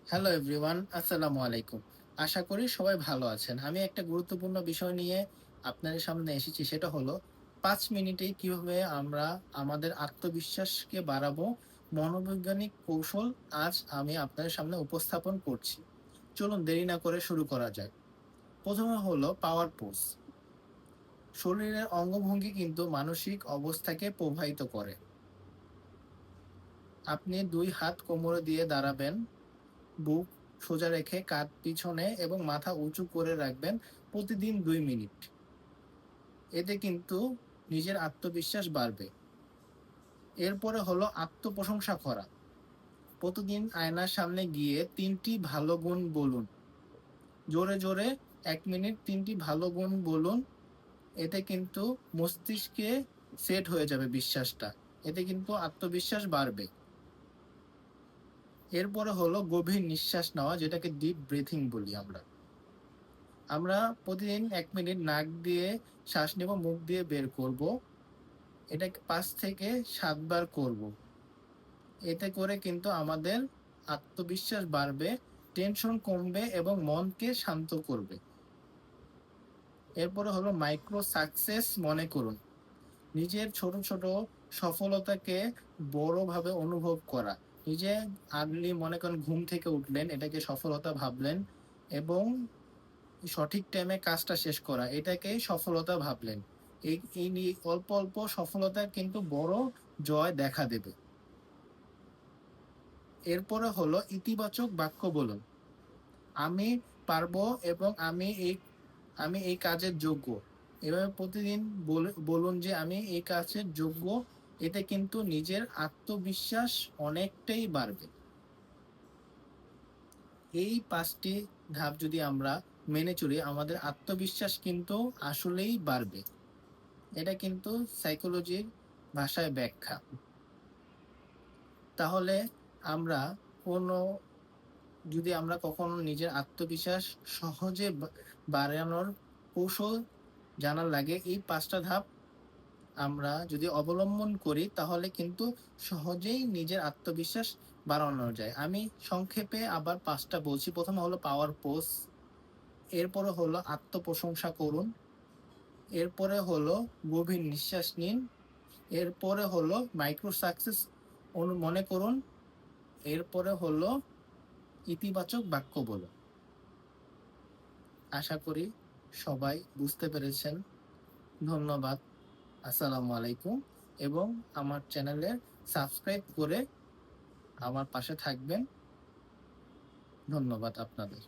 Hello everyone, আসসালামু আলাইকুম। আশা করি সবাই ভালো আছেন। আমি একটা গুরুত্বপূর্ণ বিষয় নিয়ে আপনাদের সামনে এসেছি। সেটা হলো ৫ মিনিটেই কিভাবে আমরা আমাদের আত্মবিশ্বাসকে বাড়াবো, মনোবৈজ্ঞানিক কৌশল আজ আমি আপনাদের সামনে উপস্থাপন করছি। চলুন দেরি না করে শুরু করা যাক। ১ম এ হলো পাওয়ার পোজ। শরীরের অঙ্গভঙ্গি কিন্তু মানসিক অবস্থাকে প্রভাবিত করে। আপনি ২ হাত কোমরে দিয়ে দাঁড়াবেন, বুক সোজা রেখে কাঁধ পিছনে এবং মাথা উঁচু করে রাখবেন প্রতিদিন ২ মিনিট। এতে কিন্তু নিজের আত্মবিশ্বাস বাড়বে। এরপরে হলো আত্মপ্রশংসা করা। প্রতিদিন আয়নার সামনে গিয়ে ৩ টি ভালো গুণ বলুন। জোরে, জোরে ১ মিনিট ৩ টি ভালো গুণ বলুন। এতে কিন্তু মস্তিষ্কে সেট হয়ে যাবে বিশ্বাসটা। এতে কিন্তু আত্মবিশ্বাস বাড়বে। এরপরে হলো গভীর নিঃশ্বাস নেওয়া, যেটাকে ডিপ ব্রিথিং বলি আমরা। আমরা প্রতিদিন ১ মিনিট নাক দিয়ে শ্বাস নেব, মুখ দিয়ে বের করব। এটাকে ৫ থেকে ৭ বার করব। এতে করে কিন্তু আমাদের আত্মবিশ্বাস বাড়বে, টেনশন কমবে এবং মনকে শান্ত করবে। এরপরে হলো মাইক্রো সাকসেস মনে করুন। নিজের ছোট, ছোট সফলতাকে বড়ভাবে অনুভব করা। নিজে আর্লি মনে করেন ঘুম থেকে উঠলেন, এটাকে সফলতা ভাবলেন এবং সঠিক টাইমে কাজটা শেষ করা, এটাকেই সফলতা ভাবলেন। এই নিয়ে অল্প, অল্প সফলতা কিন্তু বড় জয় দেখা দেবে। এরপরে হলো ইতিবাচক বাক্য বলুন। আমি পারবো এবং আমি এই কাজের যোগ্য। এভাবে প্রতিদিন বলুন যে আমি এই কাজের যোগ্য। এতে কিন্তু নিজের আত্মবিশ্বাস অনেকটাই বাড়বে। এই ৫ টি ধাপ যদি আমরা মেনে চলি, আমাদের আত্মবিশ্বাস কিন্তু আসলেই বাড়বে। এটা কিন্তু সাইকোলজির ভাষায় ব্যাখ্যা। তাহলে আমরা কোনো যদি আমরা কখনো নিজের আত্মবিশ্বাস সহজে বাড়ানোর কৌশল জানার লাগে, এই ৫ টা ধাপ আমরা যদি অবলম্বন করি তাহলে কিন্তু সহজেই নিজের আত্মবিশ্বাস বাড়ানো যায়। আমি সংক্ষেপে আবার ৫ টা বলছি। ১ম হলো পাওয়ার পোজ, এরপরে হলো আত্মপ্রশংসা করুন, এরপরে হলো গভীর নিঃশ্বাস নিন, এরপরে হলো মাইক্রো সাকসেস মনে করুন, এরপরে হলো ইতিবাচক বাক্য বলুন। আশা করি সবাই বুঝতে পেরেছেন। ধন্যবাদ। আসসালামু আলাইকুম এবং আমার চ্যানেলে সাবস্ক্রাইব করে আমার পাশে থাকবেন। ধন্যবাদ আপনাদের।